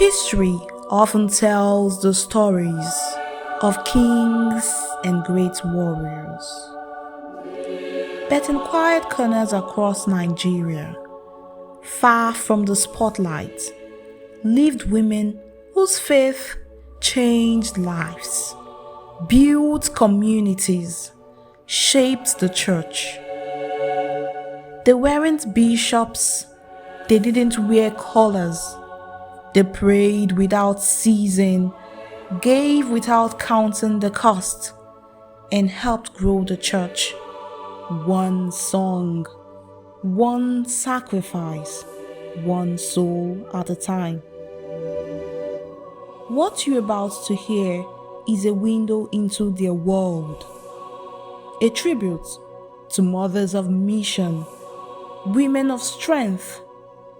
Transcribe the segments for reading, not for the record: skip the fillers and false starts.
History often tells the stories of kings and great warriors. But in quiet corners across Nigeria, far from the spotlight, lived women whose faith changed lives, built communities, shaped the church. They weren't bishops, they didn't wear collars. They prayed without ceasing, gave without counting the cost, and helped grow the church. One song, one sacrifice, one soul at a time. What you're about to hear is a window into their world, a tribute to mothers of mission, women of strength,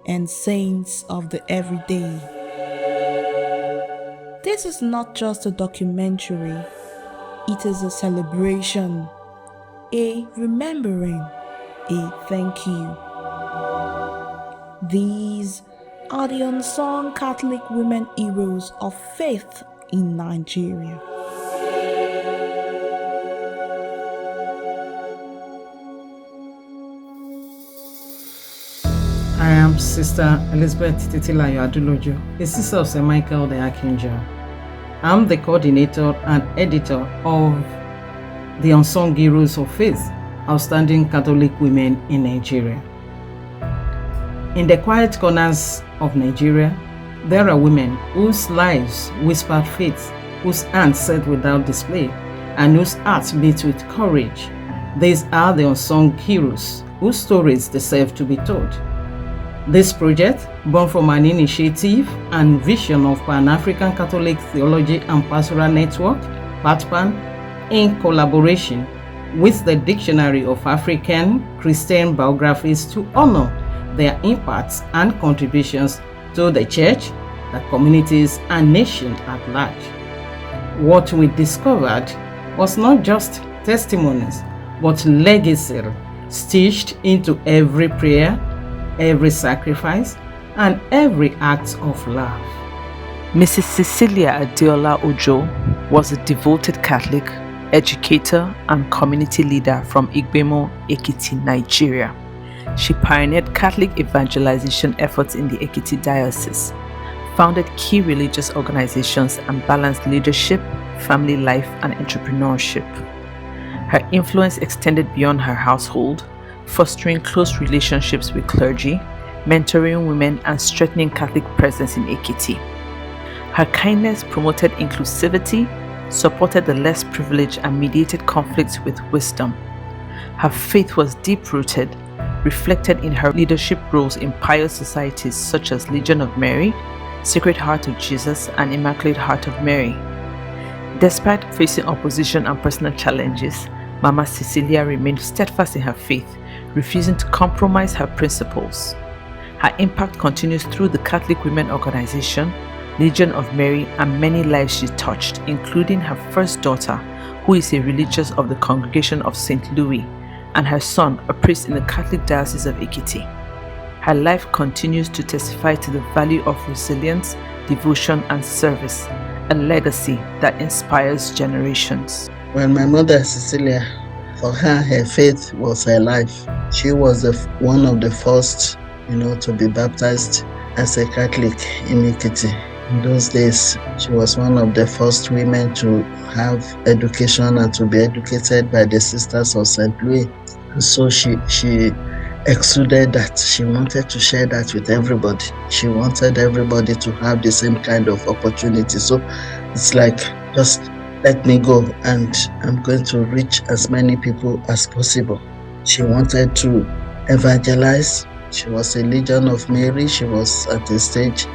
and saints of the everyday. This is not just a documentary, it is a celebration, a remembering, a thank you. These are the unsung Catholic women heroes of faith in Nigeria. I am Sister Cecilia Adeola Ojo, a sister of St. Michael the Archangel. I'm the coordinator and editor of the Unsung Heroes of Faith, Outstanding Catholic Women in Nigeria. In the quiet corners of Nigeria, there are women whose lives whispered faith, whose hands said without display, and whose hearts beat with courage. These are the unsung heroes whose stories deserve to be told. This project, born from an initiative and vision of Pan-African Catholic Theology and Pastoral Network, PATPAN, in collaboration with the Dictionary of African Christian Biographies to honor their impacts and contributions to the church, the communities, and nation at large. What we discovered was not just testimonies, but legacy stitched into every prayer, every sacrifice, and every act of love. Mrs. Cecilia Adeola Ojo was a devoted Catholic, educator, and community leader from Igbemo, Ekiti, Nigeria. She pioneered Catholic evangelization efforts in the Ekiti diocese, founded key religious organizations, and balanced leadership, family life, and entrepreneurship. Her influence extended beyond her household, fostering close relationships with clergy, mentoring women, and strengthening Catholic presence in Ekiti. Her kindness promoted inclusivity, supported the less privileged, and mediated conflicts with wisdom. Her faith was deep-rooted, reflected in her leadership roles in pious societies such as Legion of Mary, Sacred Heart of Jesus, and Immaculate Heart of Mary. Despite facing opposition and personal challenges, Mama Cecilia remained steadfast in her faith, refusing to compromise her principles. Her impact continues through the Catholic Women Organization, Legion of Mary, and many lives she touched, including her first daughter, who is a religious of the Congregation of St. Louis, and her son, a priest in the Catholic Diocese of Ekiti. Her life continues to testify to the value of resilience, devotion, and service, a legacy that inspires generations. When my mother Cecilia, for her faith was her life. She was one of the first, to be baptized as a Catholic in Ekiti. In those days, she was one of the first women to have education and to be educated by the Sisters of St. Louis. So she exuded that. She wanted to share that with everybody. She wanted everybody to have the same kind of opportunity. So it's like, just let me go and I'm going to reach as many people as possible. She wanted to evangelize. She was a Legion of Mary. She was at the stage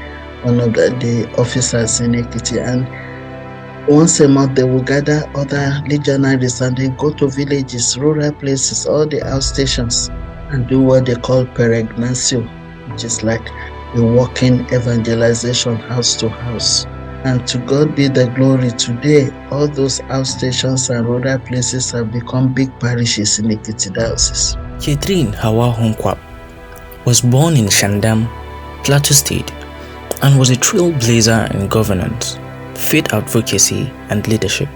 one of the officers in Ekiti, and once a month they will gather other legionaries and they go to villages, rural places, all the outstations, and do what they call peregrinatio, which is like a walking evangelization house to house. And to God be the glory, today all those outstations and rural places have become big parishes in Ekiti diocese. Hauwa Hoomkwap was born in Shandam, Plateau State, and was a trailblazer in governance, faith advocacy, and leadership.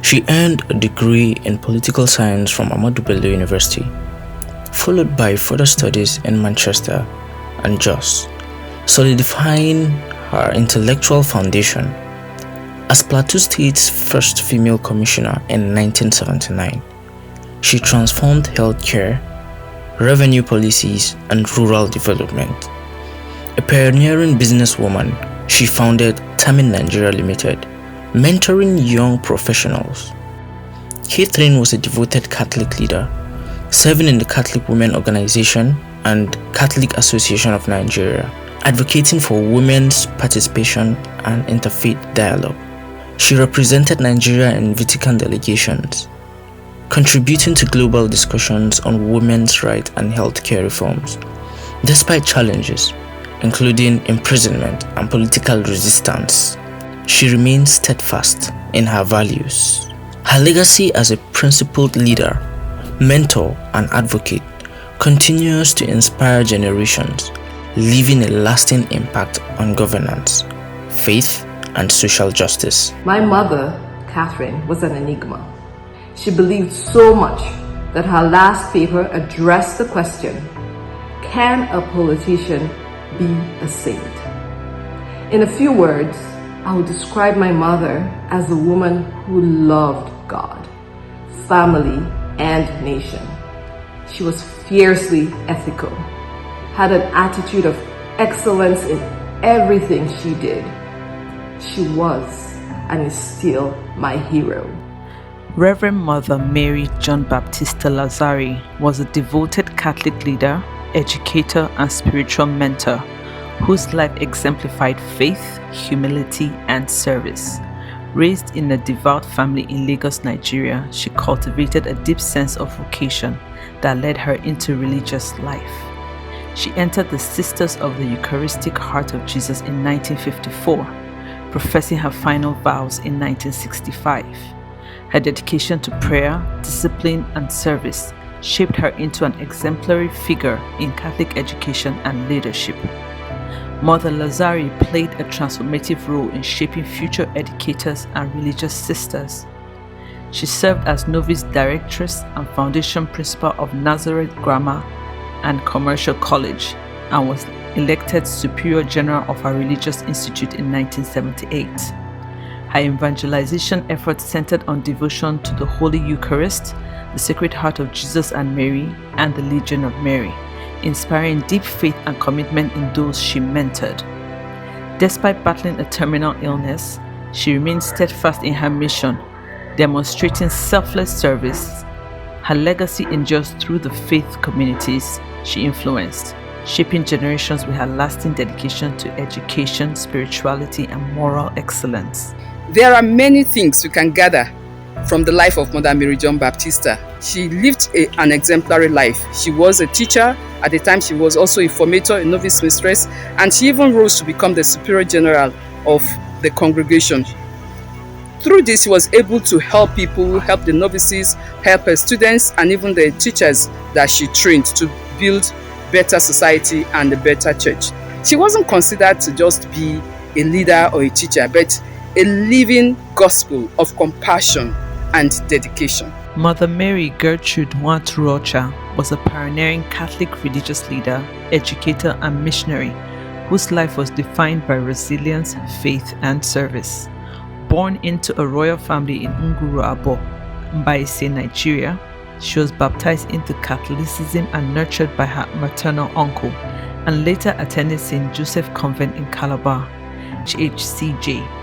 She earned a degree in political science from Ahmadu Bello University, followed by further studies in Manchester and Jos, solidifying her intellectual foundation. As Plateau State's first female commissioner in 1979, she transformed healthcare, revenue policies, and rural development. A pioneering businesswoman, she founded Tamin Nigeria Limited, mentoring young professionals. Kathryn was a devoted Catholic leader, serving in the Catholic Women Organization and Catholic Association of Nigeria, advocating for women's participation and interfaith dialogue. She represented Nigeria in Vatican delegations, contributing to global discussions on women's rights and healthcare reforms. Despite challenges, including imprisonment and political resistance, she remained steadfast in her values. Her legacy as a principled leader, mentor, and advocate continues to inspire generations, leaving a lasting impact on governance, faith, and social justice. My mother, Kathryn, was an enigma. She believed so much that her last paper addressed the question, can a politician be a saint? In a few words, I would describe my mother as a woman who loved God, family, and nation. She was fiercely ethical, had an attitude of excellence in everything she did. She was and is still my hero. Reverend Mother Mary John Baptista Lazzari was a devoted Catholic leader, educator, and spiritual mentor whose life exemplified faith, humility, and service. Raised in a devout family in Lagos, Nigeria, she cultivated a deep sense of vocation that led her into religious life. She entered the Sisters of the Eucharistic Heart of Jesus in 1954, professing her final vows in 1965. Her dedication to prayer, discipline, and service shaped her into an exemplary figure in Catholic education and leadership. Mother Lazzari played a transformative role in shaping future educators and religious sisters. She served as novice directress and foundation principal of Nazareth Grammar and Commercial College and was elected Superior General of her religious institute in 1978. Her evangelization efforts centered on devotion to the Holy Eucharist, the Sacred Heart of Jesus and Mary, and the Legion of Mary, inspiring deep faith and commitment in those she mentored. Despite battling a terminal illness, she remained steadfast in her mission, demonstrating selfless service. Her legacy endures through the faith communities she influenced, shaping generations with her lasting dedication to education, spirituality, and moral excellence. There are many things we can gather from the life of Mother Mary John Baptista. She lived an exemplary life. She was a teacher. At the time, she was also a formator, a novice mistress, and she even rose to become the Superior General of the congregation. Through this, she was able to help people, help the novices, help her students, and even the teachers that she trained to build better society and a better church. She wasn't considered to just be a leader or a teacher, but a living gospel of compassion and dedication. Mother Mary Gertrude Nwaturocha was a pioneering Catholic religious leader, educator, and missionary whose life was defined by resilience, faith, and service. Born into a royal family in Nguru Abo, Mbaise, Nigeria, she was baptized into Catholicism and nurtured by her maternal uncle, and later attended St. Joseph Convent in Calabar, HHCJ.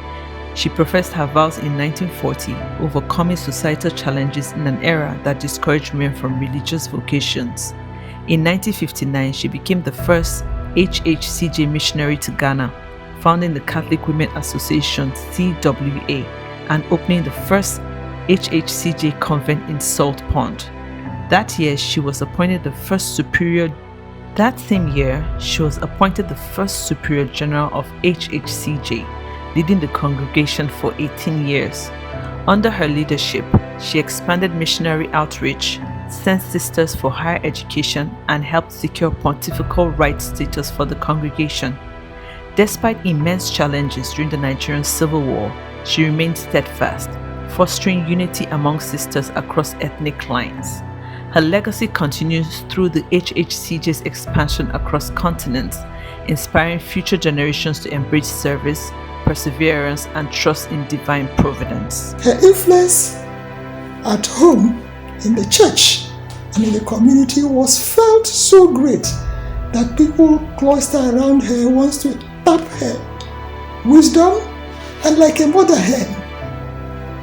She professed her vows in 1940, overcoming societal challenges in an era that discouraged men from religious vocations. In 1959, she became the first HHCJ missionary to Ghana, founding the Catholic Women Association CWA and opening the first HHCJ convent in Salt Pond. That same year, she was appointed the first Superior General of HHCJ, leading the congregation for 18 years. Under her leadership, she expanded missionary outreach, sent sisters for higher education, and helped secure pontifical right status for the congregation. Despite immense challenges during the Nigerian Civil War, she remained steadfast, fostering unity among sisters across ethnic lines. Her legacy continues through the HHCJ's expansion across continents, inspiring future generations to embrace service, perseverance, and trust in divine providence. Her influence at home, in the church, and in the community was felt so great that people cluster around her wants to tap her wisdom, and like a mother hen,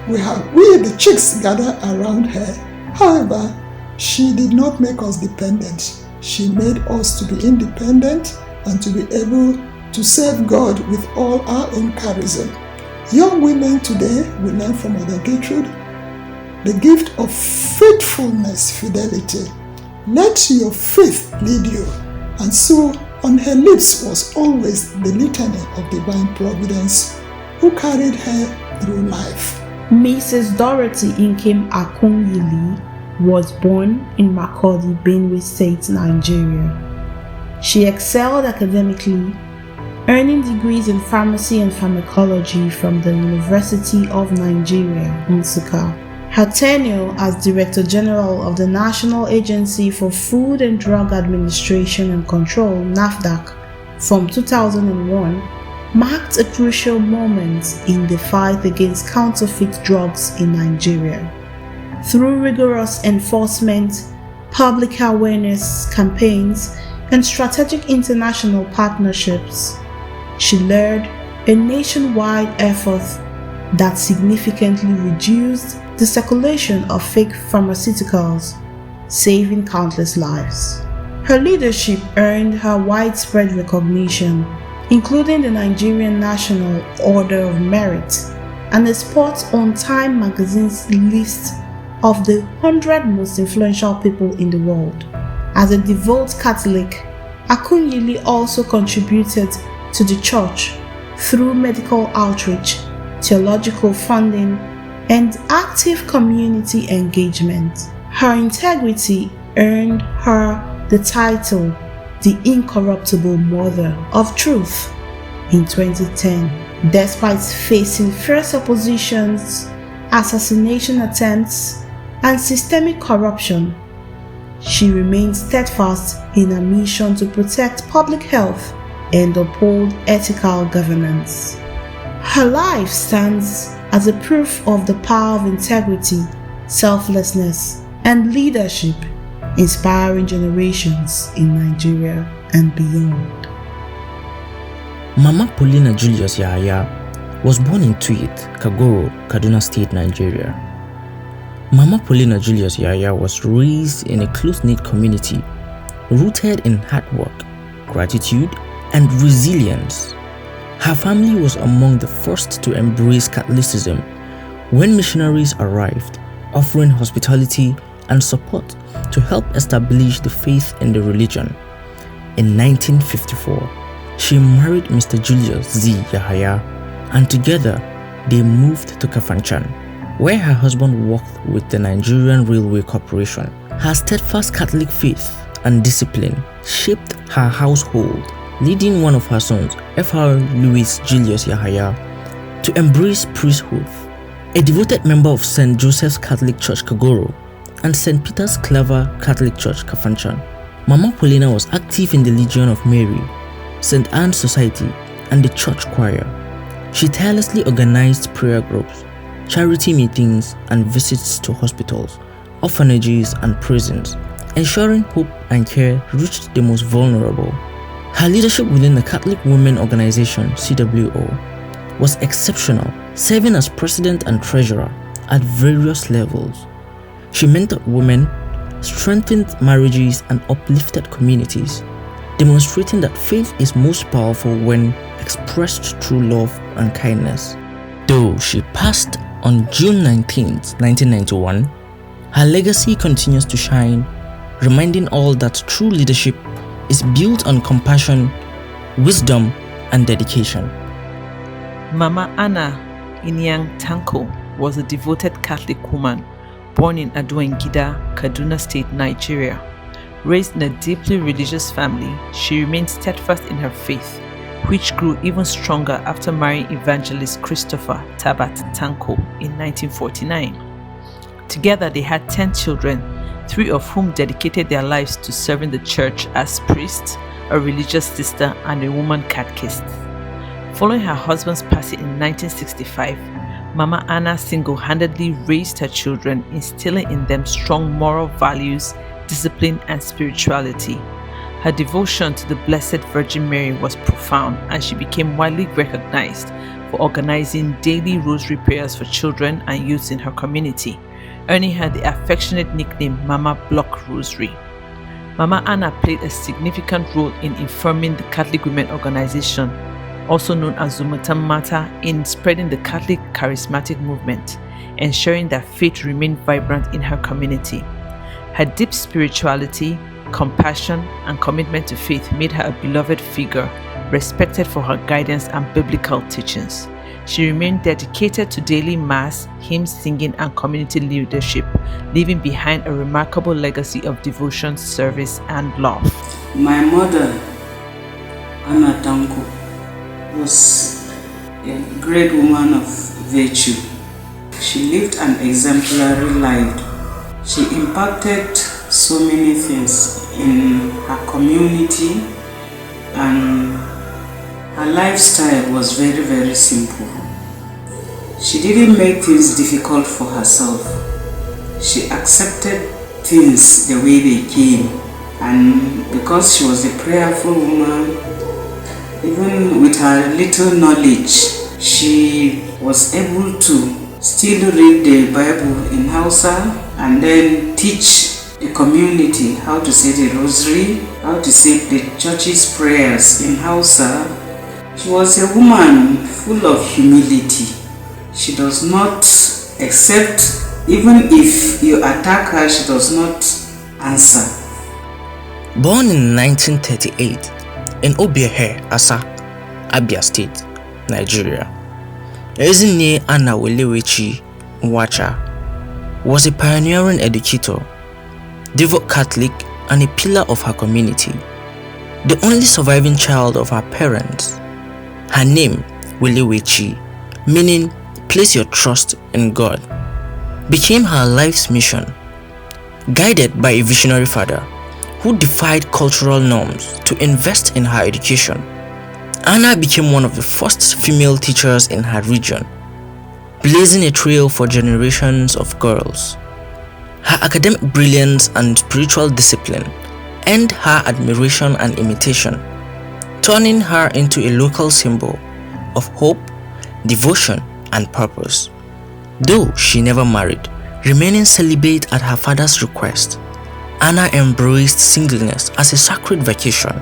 we the chicks gather around her. However, she did not make us dependent. She made us to be independent and to be able to serve God with all our own charism. Young women today will learn from Mother Gertrude the gift of faithfulness, fidelity. Let your faith lead you. And so on her lips was always the litany of divine providence who carried her through life. Mrs. Dorothy Nkem Akunyili was born in Makurdi, Benue State, Nigeria. She excelled academically, earning degrees in pharmacy and pharmacology from the University of Nigeria, Nsukka. Her tenure as Director General of the National Agency for Food and Drug Administration and Control, NAFDAC, from 2001, marked a crucial moment in the fight against counterfeit drugs in Nigeria. Through rigorous enforcement, public awareness campaigns, and strategic international partnerships, she led a nationwide effort that significantly reduced the circulation of fake pharmaceuticals, saving countless lives. Her leadership earned her widespread recognition, including the Nigerian National Order of Merit and a spot on Time magazine's list of the 100 most influential people in the world. As a devout Catholic, Akunyili also contributed to the church through medical outreach, theological funding, and active community engagement. Her integrity earned her the title the Incorruptible Mother of Truth in 2010. Despite facing fierce oppositions, assassination attempts, and systemic corruption, she remained steadfast in her mission to protect public health and uphold ethical governance. Her life stands as a proof of the power of integrity, selflessness, and leadership, inspiring generations in Nigeria and beyond. Mama Paulina Julius Yaya was born in Tweed, Kagoro, Kaduna State, Nigeria. Mama Paulina Julius Yaya was raised in a close-knit community rooted in hard work, gratitude, and resilience. Her family was among the first to embrace Catholicism when missionaries arrived, offering hospitality and support to help establish the faith in the religion. In 1954, she married Mr. Julius Z. Yahaya, and together they moved to Kafanchan, where her husband worked with the Nigerian Railway Corporation. Her steadfast Catholic faith and discipline shaped her household, leading one of her sons, Fr. Louis Julius Yahaya, to embrace priesthood. A devoted member of St. Joseph's Catholic Church Kagoro and St. Peter's Claver Catholic Church Kafanchan, Mama Paulina was active in the Legion of Mary, St. Anne's Society, and the church choir. She tirelessly organized prayer groups, charity meetings, and visits to hospitals, orphanages, and prisons, ensuring hope and care reached the most vulnerable. Her leadership within the Catholic Women Organization (CWO) was exceptional, serving as president and treasurer at various levels. She mentored women, strengthened marriages, and uplifted communities, demonstrating that faith is most powerful when expressed through love and kindness. Though she passed on June 19, 1991, her legacy continues to shine, reminding all that true leadership is built on compassion, wisdom, and dedication. Mama Anna Inyang Tanko was a devoted Catholic woman born in Aduengida, Kaduna State, Nigeria. Raised in a deeply religious family, she remained steadfast in her faith, which grew even stronger after marrying evangelist Christopher Tabat Tanko in 1949. Together they had 10 children, 3 of whom dedicated their lives to serving the church as priests, a religious sister, and a woman catechist. Following her husband's passing in 1965, Mama Anna single-handedly raised her children, instilling in them strong moral values, discipline, and spirituality. Her devotion to the Blessed Virgin Mary was profound, and she became widely recognized for organizing daily rosary prayers for children and youths in her community, earning her the affectionate nickname Mama Block Rosary. Mama Anna played a significant role in informing the Catholic Women Organization, also known as Zumutamata, Mata, in spreading the Catholic charismatic movement, ensuring that faith remained vibrant in her community. Her deep spirituality, compassion, and commitment to faith made her a beloved figure, respected for her guidance and biblical teachings. She remained dedicated to daily mass, hymn singing, and community leadership, leaving behind a remarkable legacy of devotion, service, and love. My mother, Anna Tanko, was a great woman of virtue. She lived an exemplary life. She impacted so many things in her community, and her lifestyle was very, very simple. She didn't make things difficult for herself. She accepted things the way they came, and because she was a prayerful woman, even with her little knowledge, she was able to still read the Bible in Hausa and then teach the community how to say the rosary, how to say the church's prayers in Hausa. She was a woman full of humility. She does not accept, even if you attack her, she does not answer. Born in 1938 in Obiehe, Asa, Abia State, Nigeria, Ezinne Anna Welewechi Nwancha was a pioneering educator, devout Catholic, and a pillar of her community. The only surviving child of her parents, her name, Welewechi, meaning place your trust in God, became her life's mission. Guided by a visionary father who defied cultural norms to invest in her education, Anna became one of the first female teachers in her region, blazing a trail for generations of girls. Her academic brilliance and spiritual discipline earned her admiration and imitation, turning her into a local symbol of hope, devotion, and purpose. Though she never married, remaining celibate at her father's request, Anna embraced singleness as a sacred vocation.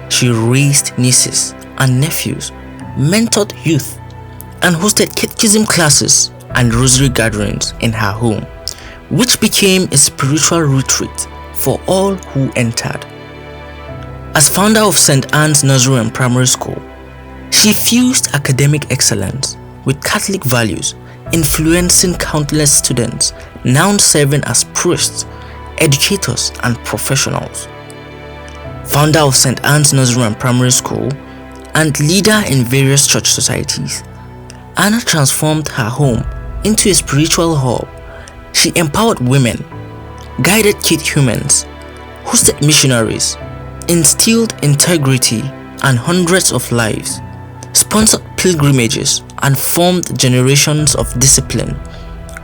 She raised nieces and nephews, mentored youth, and hosted catechism classes and rosary gatherings in her home, which became a spiritual retreat for all who entered. As founder of St. Anne's Nursery and Primary School, she fused academic excellence with Catholic values, influencing countless students, now serving as priests, educators, and professionals. Founder of St. Anne's Nursery and Primary School and leader in various church societies, Anna transformed her home into a spiritual hub. She empowered women, guided catechumens, hosted missionaries, instilled integrity and hundreds of lives, sponsored pilgrimages, and formed generations of discipline,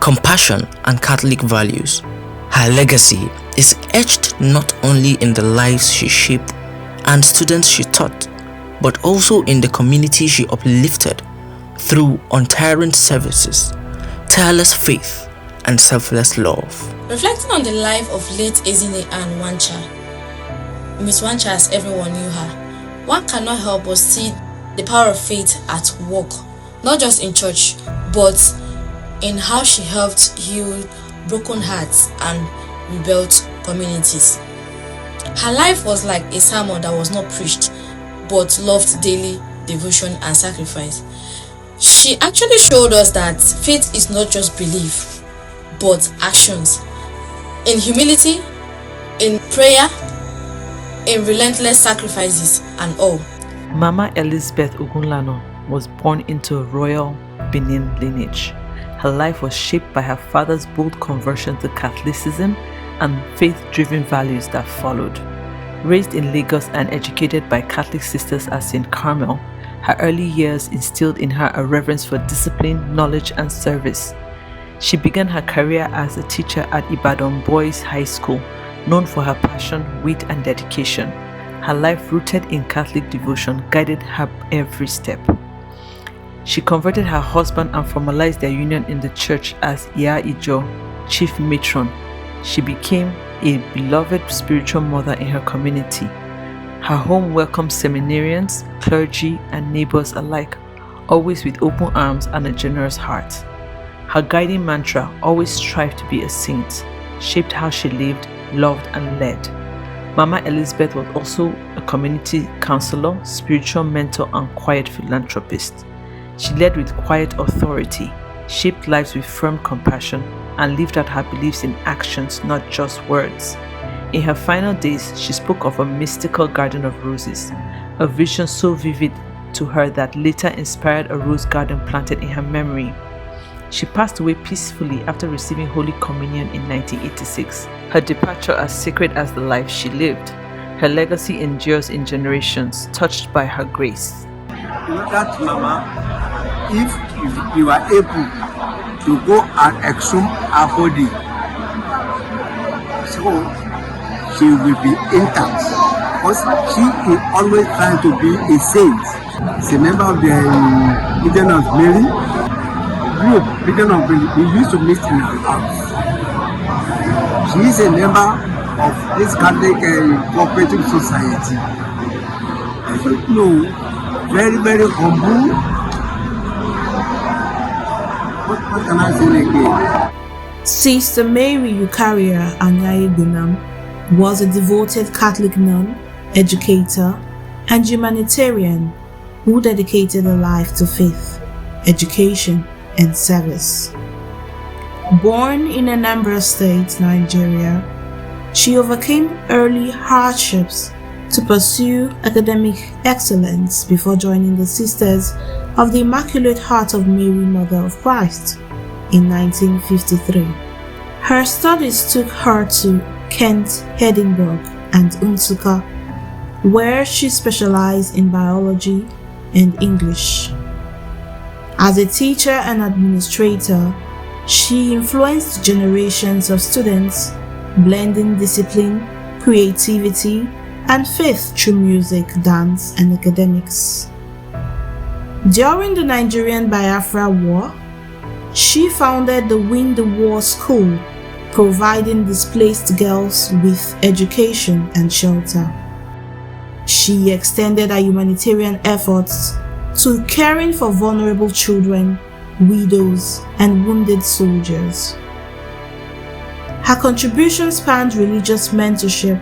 compassion, and Catholic values. Her legacy is etched not only in the lives she shaped and students she taught, but also in the community she uplifted through untiring services, tireless faith, and selfless love. Reflecting on the life of late Ezinne Anne Nwancha, Miss Nwancha as everyone knew her, one cannot help but see the power of faith at work, not just in church, but in how she helped heal broken hearts and rebuilt communities. Her life was like a sermon that was not preached, but loved daily devotion and sacrifice. She actually showed us that faith is not just belief, but actions. In humility, in prayer, in relentless sacrifices, and all. Mama Elizabeth Ogunlanoh was born into a royal Benin lineage. Her life was shaped by her father's bold conversion to Catholicism and faith-driven values that followed. Raised in Lagos and educated by Catholic sisters at St. Carmel, her early years instilled in her a reverence for discipline, knowledge, and service. She began her career as a teacher at Ibadan Boys High School, known for her passion, wit, and dedication. Her life, rooted in Catholic devotion, guided her every step. She converted her husband and formalized their union in the church as Iya Ijo, chief matron. She became a beloved spiritual mother in her community. Her home welcomed seminarians, clergy, and neighbors alike, always with open arms and a generous heart. Her guiding mantra, "Always strive to be a saint," shaped how she lived, loved, and led. Mama Elizabeth was also a community counselor, spiritual mentor, and quiet philanthropist. She led with quiet authority, shaped lives with firm compassion, and lived out her beliefs in actions, not just words. In her final days, she spoke of a mystical garden of roses, a vision so vivid to her that later inspired a rose garden planted in her memory. She passed away peacefully after receiving Holy Communion in 1986, her departure as sacred as the life she lived. Her legacy endures in generations, touched by her grace. That Mama, if you are able to go and exhume her body, so she will be intact, because she is always trying to be a saint. She's a member of the Legion of Mary group. Legion of Mary, we used to meet in her house. She is a member of this Catholic cooperative society. I don't know. Very, very humble. What can I say again? Sister Mary Eucharia Anyaegbunam was a devoted Catholic nun, educator, and humanitarian who dedicated her life to faith, education, and service. Born in Anambra State, Nigeria, she overcame early hardships to pursue academic excellence before joining the Sisters of the Immaculate Heart of Mary, Mother of Christ, in 1953. Her studies took her to Kent, Edinburgh, and Nsukka, where she specialized in biology and English. As a teacher and administrator, she influenced generations of students, blending discipline, creativity, and faith through music, dance, and academics. During the Nigerian Biafra War, she founded the Win the War School, providing displaced girls with education and shelter. She extended her humanitarian efforts to caring for vulnerable children, widows, and wounded soldiers. Her contributions spanned religious mentorship,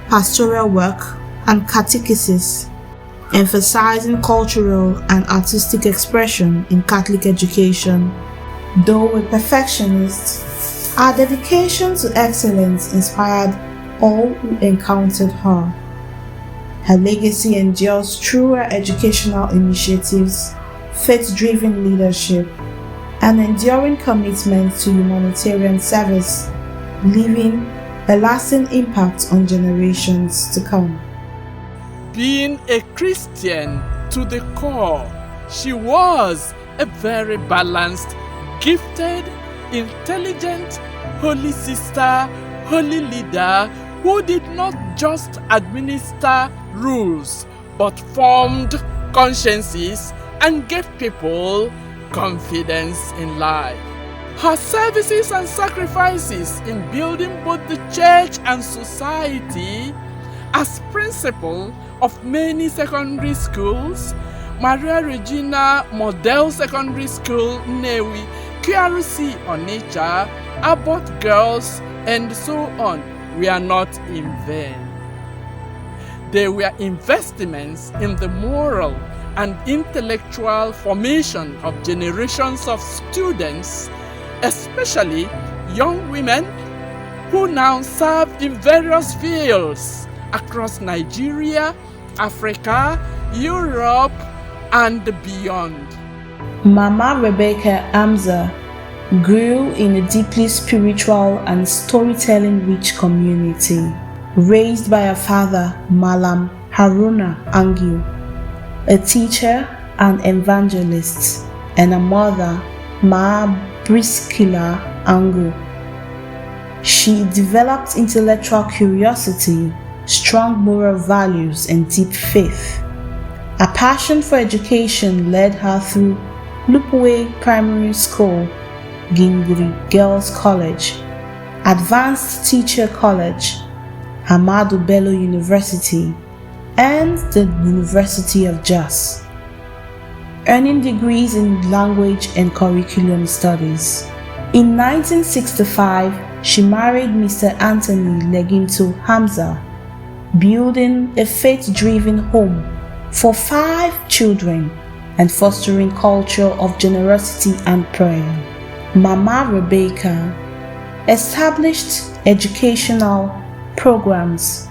pastoral work, and catechesis, emphasizing cultural and artistic expression in Catholic education. Though a perfectionist, her dedication to excellence inspired all who encountered her. Her legacy endures through her educational initiatives, faith-driven leadership, and enduring commitment to humanitarian service, leaving a lasting impact on generations to come. Being a Christian to the core, she was a very balanced, gifted, intelligent, holy sister, holy leader who did not just administer rules but formed consciences and gave people confidence in life. Her services and sacrifices in building both the church and society, as principal of many secondary schools, Maria Regina Model Secondary School, Nnewi, QRC Onitsha, Obot Girls, and so on, were not in vain. They were investments in the moral and intellectual formation of generations of students, especially young women who now serve in various fields across Nigeria, Africa, Europe, and beyond. Mama Rebecca Hamza grew in a deeply spiritual and storytelling-rich community, raised by her father, Malam Haruna Angil, a teacher and evangelist, and her mother, Ma Briskila Angu. She developed intellectual curiosity, strong moral values, and deep faith. A passion for education led her through Lupwe Primary School, Ginguri Girls College, Advanced Teacher College, Ahmadu Bello University, and the University of Jos, earning degrees in language and curriculum studies. In 1965, she married Mr. Anthony Leginto Hamza, building a faith-driven home for 5 children and fostering culture of generosity and prayer. Mama Rebecca established educational programs,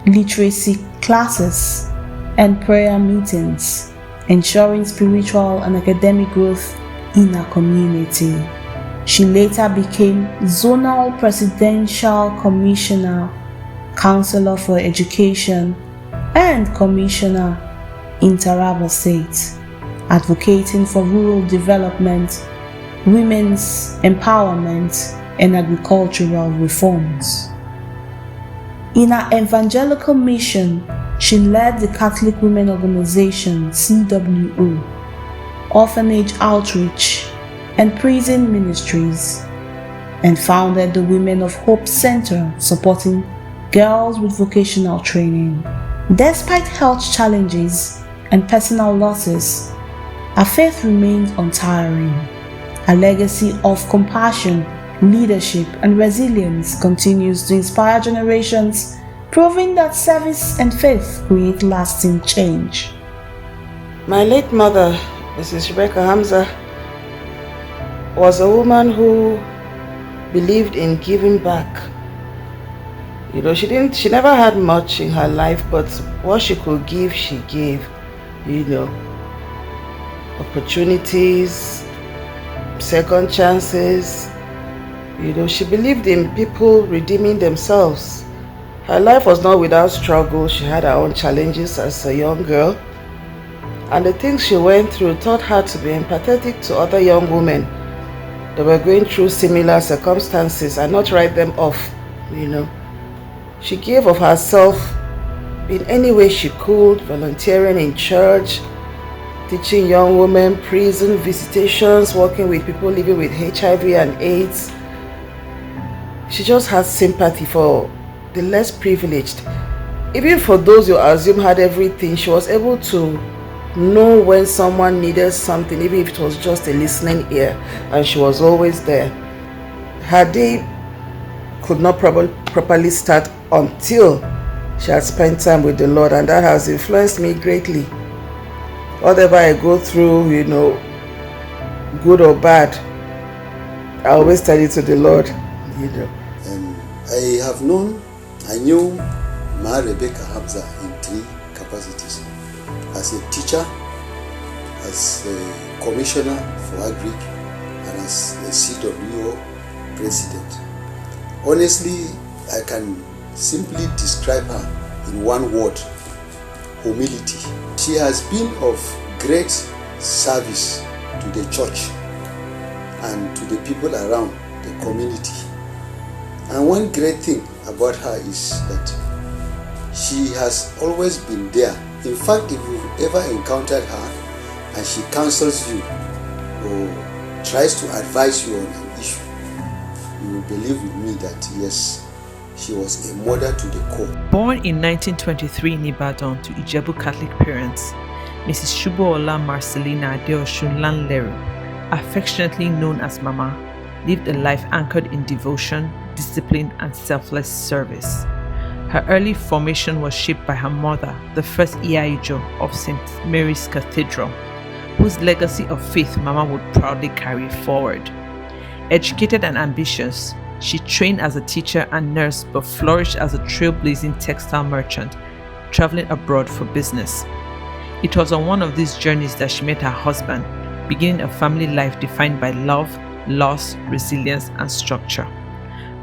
literacy classes, and prayer meetings, ensuring spiritual and academic growth in her community. She later became Zonal Presidential Commissioner, Counselor for Education, and Commissioner in Taraba State, advocating for rural development, women's empowerment, and agricultural reforms. In her evangelical mission, she led the Catholic Women Organization CWO, orphanage outreach, and prison ministries, and founded the Women of Hope Center supporting girls with vocational training. Despite health challenges and personal losses, her faith remains untiring. A legacy of compassion, leadership, and resilience continues to inspire generations, proving that service and faith create lasting change. My late mother, Mrs. Rebecca Hamza, was a woman who believed in giving back. She never had much in her life, but what she could give, she gave. Opportunities, second chances. She believed in people redeeming themselves. Her life was not without struggle. She had her own challenges as a young girl. And the things she went through taught her to be empathetic to other young women that were going through similar circumstances and not write them off, She gave of herself in any way she could, volunteering in church, teaching young women, prison visitations, working with people living with HIV and AIDS. She just had sympathy for the less privileged. Even for those you assume had everything, she was able to know when someone needed something, even if it was just a listening ear, and she was always there. Her day could not properly start until she had spent time with the Lord, and that has influenced me greatly. Whatever I go through, good or bad, I always tell it to the Lord. I knew Ma Rebecca Hamza in 3 capacities: as a teacher, as a commissioner for Agric, and as a CWO president. Honestly, I can simply describe her in one word: humility. She has been of great service to the church and to the people around the community. And one great thing about her is that she has always been there. In fact, if you've ever encountered her and she counsels you or tries to advise you on an issue, you will believe with me that yes, she was a mother to the core. Born in 1923 in Ibadan to Ijebu Catholic parents, Mrs. Subuola Marcellina Adeola Lanleru, affectionately known as Mama, lived a life anchored in devotion, discipline, and selfless service. Her early formation was shaped by her mother, the first Iyayijo of St. Mary's Cathedral, whose legacy of faith Mama would proudly carry forward. Educated and ambitious, she trained as a teacher and nurse but flourished as a trailblazing textile merchant, traveling abroad for business. It was on one of these journeys that she met her husband, beginning a family life defined by love, loss, resilience, and structure.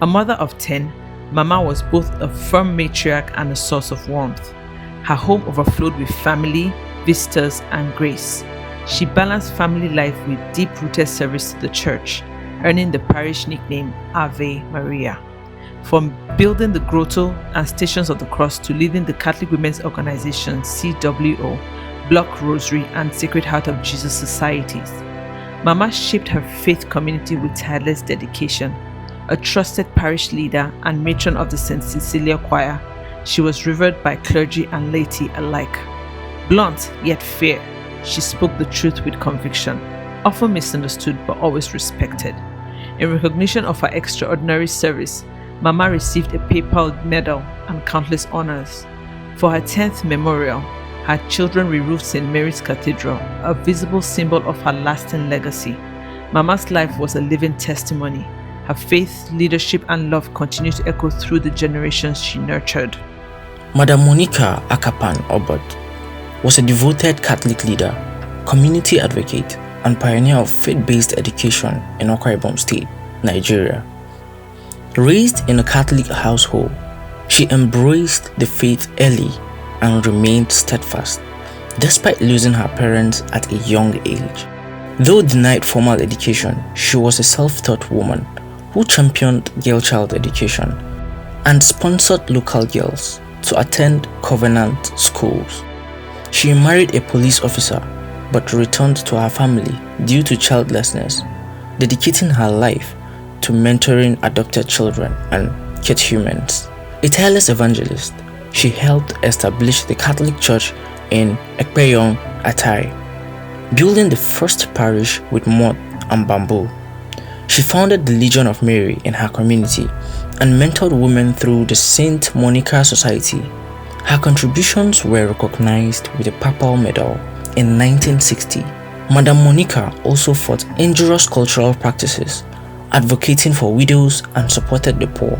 A mother of 10, Mama was both a firm matriarch and a source of warmth. Her home overflowed with family, visitors, and grace. She balanced family life with deep-rooted service to the church, earning the parish nickname Ave Maria. From building the grotto and Stations of the Cross to leading the Catholic Women's Organization CWO, Block Rosary, and Sacred Heart of Jesus societies, Mama shaped her faith community with tireless dedication. A trusted parish leader and matron of the St. Cecilia Choir, she was revered by clergy and laity alike. Blunt yet fair, she spoke the truth with conviction, often misunderstood but always respected. In recognition of her extraordinary service, Mama received a papal medal and countless honors. For her 10th memorial, her children re-roofed St. Mary's Cathedral, a visible symbol of her lasting legacy. Mama's life was a living testimony. Her faith, leadership, and love continue to echo through the generations she nurtured. Madam Monica Akapan Obot was a devoted Catholic leader, community advocate, and pioneer of faith-based education in Akwa Ibom State, Nigeria. Raised in a Catholic household, she embraced the faith early and remained steadfast, despite losing her parents at a young age. Though denied formal education, she was a self-taught woman who championed girl child education and sponsored local girls to attend covenant schools. She married a police officer but returned to her family due to childlessness, dedicating her life to mentoring adopted children and catechumens. A tireless evangelist, she helped establish the Catholic Church in Ekpeyong, Atai, building the first parish with mud and bamboo. She founded the Legion of Mary in her community and mentored women through the Saint Monica Society. Her contributions were recognized with a papal medal in 1960. Madam Monica also fought injurious cultural practices, advocating for widows and supported the poor.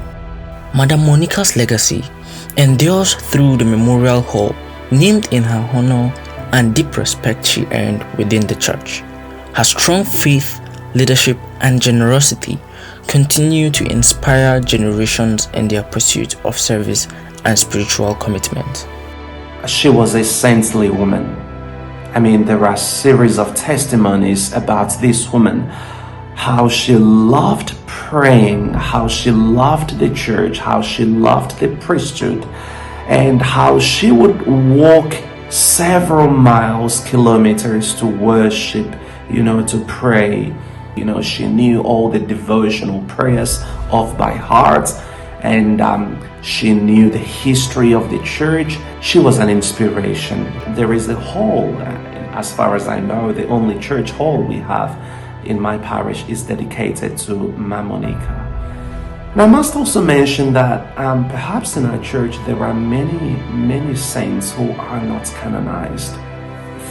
Madam Monica's legacy endures through the memorial hall named in her honor and deep respect she earned within the church. Her strong faith, leadership, and generosity continue to inspire generations in their pursuit of service and spiritual commitment. She was a saintly woman. I mean, there are a series of testimonies about this woman, how she loved praying, how she loved the church, how she loved the priesthood, and how she would walk several miles, kilometers to worship, to pray. She knew all the devotional prayers off by heart, and she knew the history of the church. She was an inspiration. There is a hall, as far as I know, the only church hall we have in my parish is dedicated to Ma Monica. And I must also mention that perhaps in our church there are many saints who are not canonized.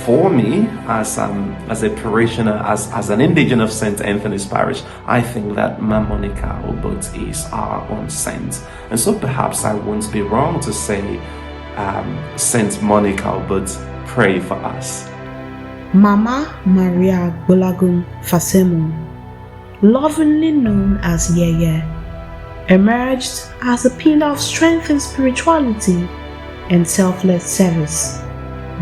For me, as a parishioner, as an indigene of St. Anthony's Parish, I think that Ma Monica Obot is our own saint. And so perhaps I won't be wrong to say, St. Monica Obot, pray for us. Mama Maria Gbolagun Fasemu, lovingly known as Yaya, emerged as a pillar of strength in spirituality and selfless service.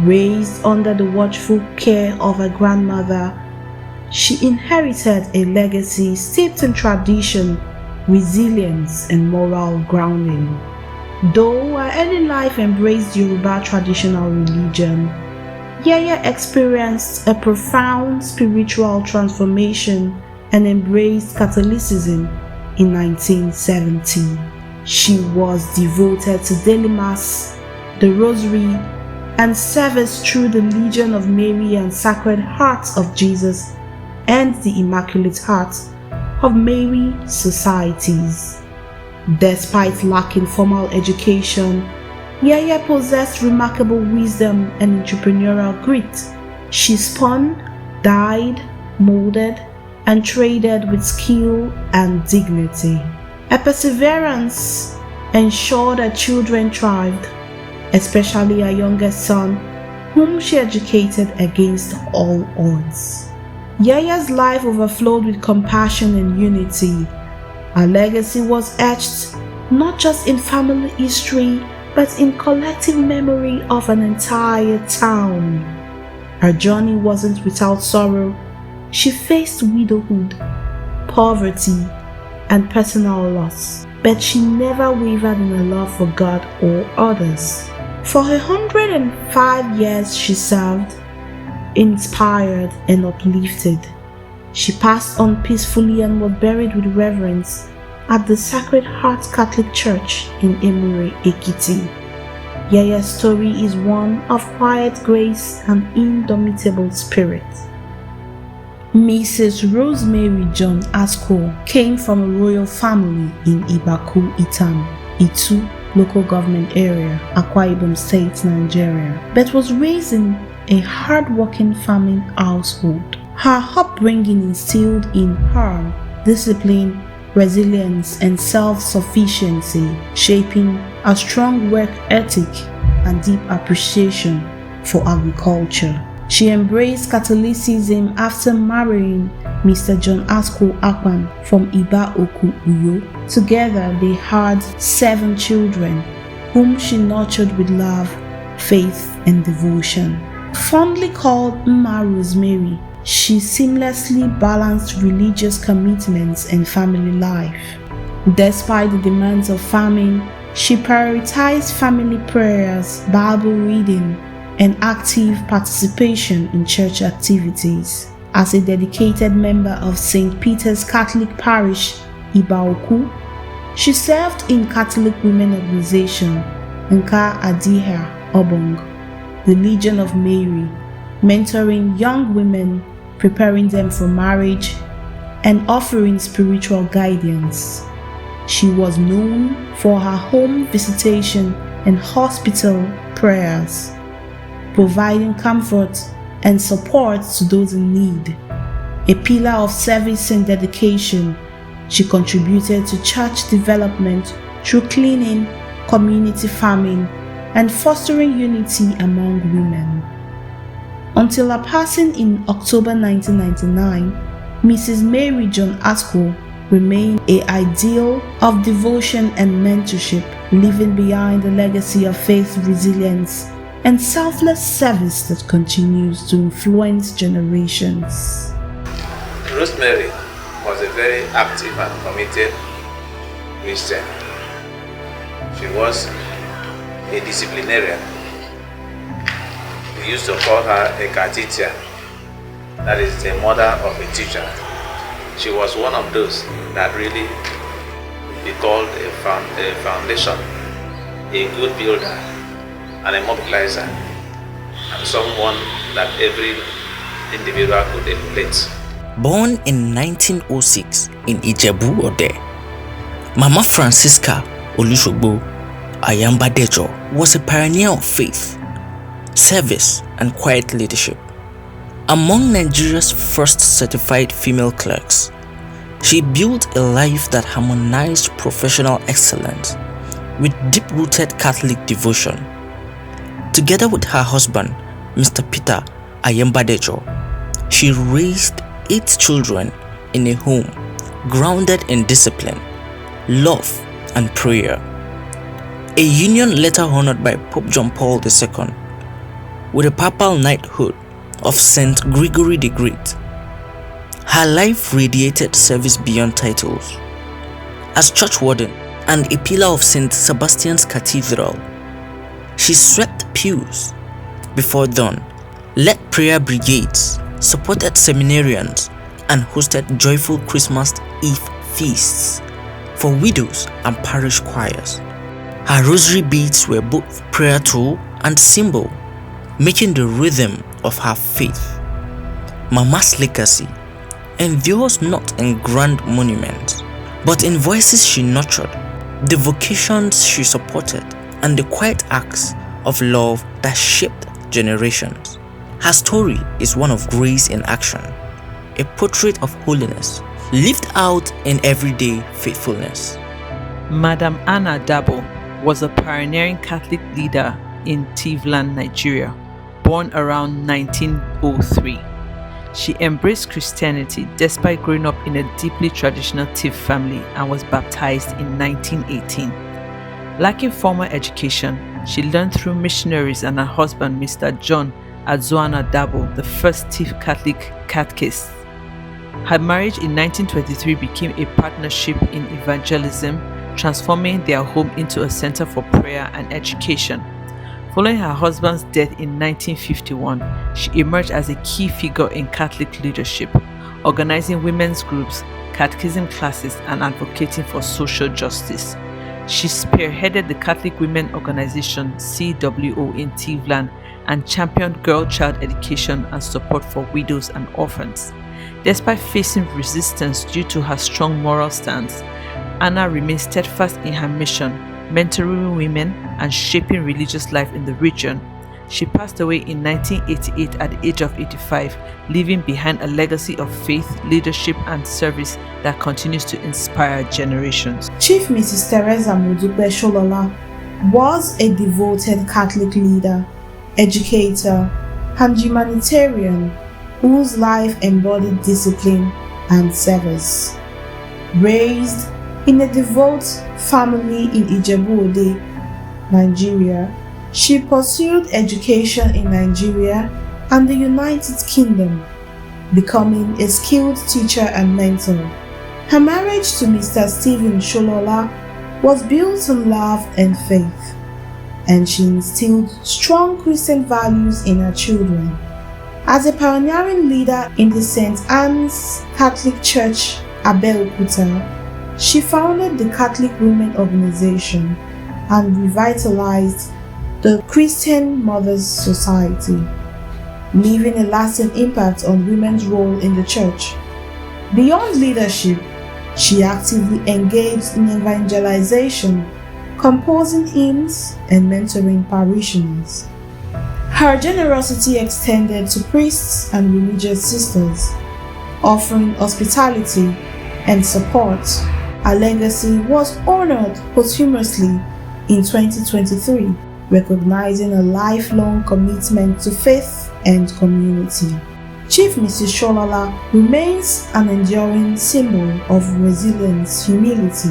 Raised under the watchful care of her grandmother, she inherited a legacy steeped in tradition, resilience, and moral grounding. Though her early life embraced Yoruba traditional religion, Yaya experienced a profound spiritual transformation and embraced Catholicism in 1970. She was devoted to daily mass, the rosary, and service through the Legion of Mary and Sacred Heart of Jesus and the Immaculate Heart of Mary societies. Despite lacking formal education, Yaya possessed remarkable wisdom and entrepreneurial grit. She spun, dyed, molded, and traded with skill and dignity. Her perseverance ensured her children thrived, especially her youngest son, whom she educated against all odds. Yaya's life overflowed with compassion and unity. Her legacy was etched not just in family history, but in collective memory of an entire town. Her journey wasn't without sorrow. She faced widowhood, poverty, and personal loss, but she never wavered in her love for God or others. For her 105 years she served, inspired and uplifted. She passed on peacefully and was buried with reverence at the Sacred Heart Catholic Church in Emure, Ekiti. Yaya's story is one of quiet grace and indomitable spirit. Mrs. Rosemary John Asko came from a royal family in Ibaku, Itam, Itu local government area, Akwa Ibom State, Nigeria, but was raised in a hard-working farming household. Her upbringing instilled in her discipline, resilience, and self-sufficiency, shaping a strong work ethic and deep appreciation for agriculture. She embraced Catholicism after marrying Mr. John Asko Akpan from Iba Oku Uyo. Together they had 7 children, whom she nurtured with love, faith, and devotion. Fondly called Mma Rosemary, she seamlessly balanced religious commitments and family life. Despite the demands of farming, she prioritized family prayers, Bible reading, and active participation in church activities. As a dedicated member of St. Peter's Catholic Parish, Ibaoku, she served in Catholic Women Organization, Nka Adiha Obong, the Legion of Mary, mentoring young women, preparing them for marriage, and offering spiritual guidance. She was known for her home visitation and hospital prayers, providing comfort and support to those in need. A pillar of service and dedication, she contributed to church development through cleaning, community farming, and fostering unity among women. Until her passing in October 1999, Mrs. Mary John Asko remained an ideal of devotion and mentorship, leaving behind a legacy of faith, resilience, and selfless service that continues to influence generations. Rosemary was a very active and committed Christian. She was a disciplinarian. We used to call her a Katitian, that is the mother of a teacher. She was one of those that really be called a foundation, a good builder, and a mobilizer, and someone that every individual could emulate. Born in 1906 in Ijebu Ode, Mama Francisca Ayanbadejo was a pioneer of faith, service, and quiet leadership. Among Nigeria's first certified female clerks, she built a life that harmonized professional excellence with deep-rooted Catholic devotion. Together with her husband, Mr. Peter Ayanbadejo, she raised 8 children in a home grounded in discipline, love, and prayer. A union later honored by Pope John Paul II with a papal knighthood of St. Gregory the Great. Her life radiated service beyond titles. As church warden and a pillar of St. Sebastian's Cathedral, she swept pews before dawn, led prayer brigades, supported seminarians, and hosted joyful Christmas Eve feasts for widows and parish choirs. Her rosary beads were both prayer tool and symbol, making the rhythm of her faith. Mama's legacy endures not in grand monuments, but in voices she nurtured, the vocations she supported, and the quiet acts of love that shaped generations. Her story is one of grace in action, a portrait of holiness lived out in everyday faithfulness. Madam Anna Dabo was a pioneering Catholic leader in Tivland, Nigeria, born around 1903. She embraced Christianity despite growing up in a deeply traditional Tiv family and was baptized in 1918. Lacking formal education, she learned through missionaries and her husband, Mr. John Adzuana Dabo, the first Tiv Catholic catechist. Her marriage in 1923 became a partnership in evangelism, transforming their home into a center for prayer and education. Following her husband's death in 1951, she emerged as a key figure in Catholic leadership, organizing women's groups, catechism classes, and advocating for social justice. She spearheaded the Catholic Women Organization CWO in Tivland and championed girl-child education and support for widows and orphans. Despite facing resistance due to her strong moral stance, Anna remained steadfast in her mission, mentoring women and shaping religious life in the region. She passed away in 1988 at the age of 85, leaving behind a legacy of faith, leadership, and service that continues to inspire generations. Chief Mrs. Teresa Modupe Sholola was a devoted Catholic leader, educator, and humanitarian whose life embodied discipline and service. Raised in a devout family in Ijebu-Ode, Nigeria, she pursued education in Nigeria and the United Kingdom, becoming a skilled teacher and mentor. Her marriage to Mr. Stephen Sholola was built on love and faith, and she instilled strong Christian values in her children. As a pioneering leader in the St. Anne's Catholic Church, Abeokuta, she founded the Catholic Women Organization and revitalized the Christian Mothers Society, leaving a lasting impact on women's role in the church. Beyond leadership, she actively engaged in evangelization, composing hymns, and mentoring parishioners. Her generosity extended to priests and religious sisters, offering hospitality and support. Her legacy was honored posthumously in 2023, recognizing a lifelong commitment to faith and community. Chief Mrs. Sholola remains an enduring symbol of resilience, humility,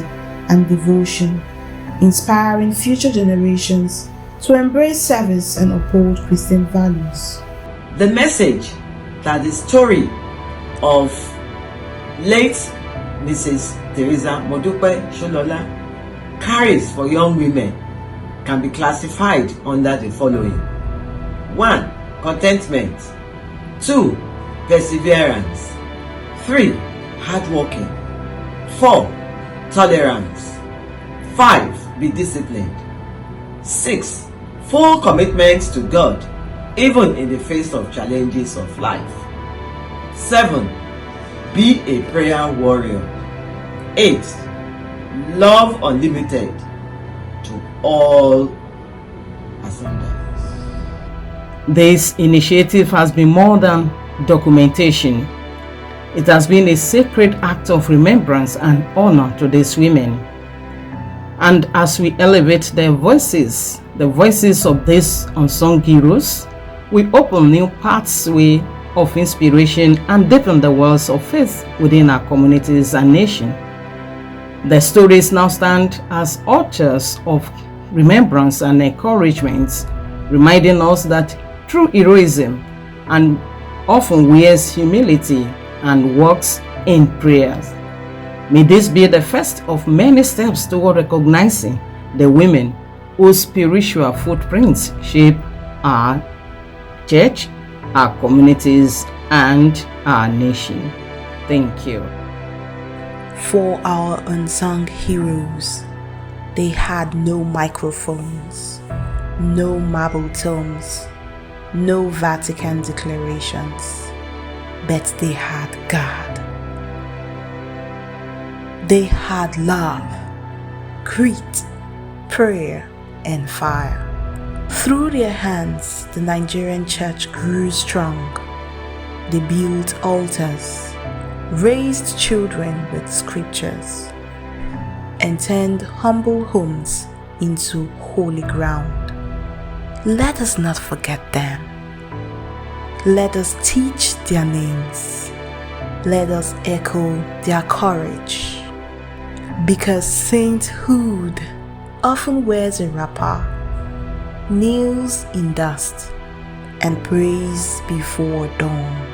and devotion, inspiring future generations to embrace service and uphold Christian values. The message that the story of late Mrs. Teresa Modupe Sholola carries for young women can be classified under the following: 1. Contentment. 2. Perseverance. 3. Hardworking. 4. Tolerance. 5. Be disciplined. 6. Full commitment to God, even in the face of challenges of life. 7. Be a prayer warrior. 8. Love unlimited to all assemblies. This initiative has been more than documentation. It has been a sacred act of remembrance and honor to these women. And as we elevate their voices, the voices of these unsung heroes, we open new pathways of inspiration and deepen the wells of faith within our communities and nation. Their stories now stand as authors of remembrance and encouragement, reminding us that true heroism and often wears humility and works in prayers. May this be the first of many steps toward recognizing the women whose spiritual footprints shape our church, our communities, and our nation. Thank you. For our unsung heroes, they had no microphones, no marble tomes, no Vatican declarations, but they had God. They had love, grit, prayer, and fire. Through their hands, the Nigerian church grew strong. They built altars, raised children with scriptures, and turned humble homes into holy ground. Let us not forget them. Let us teach their names. Let us echo their courage. Because sainthood often wears a wrapper, kneels in dust, and prays before dawn.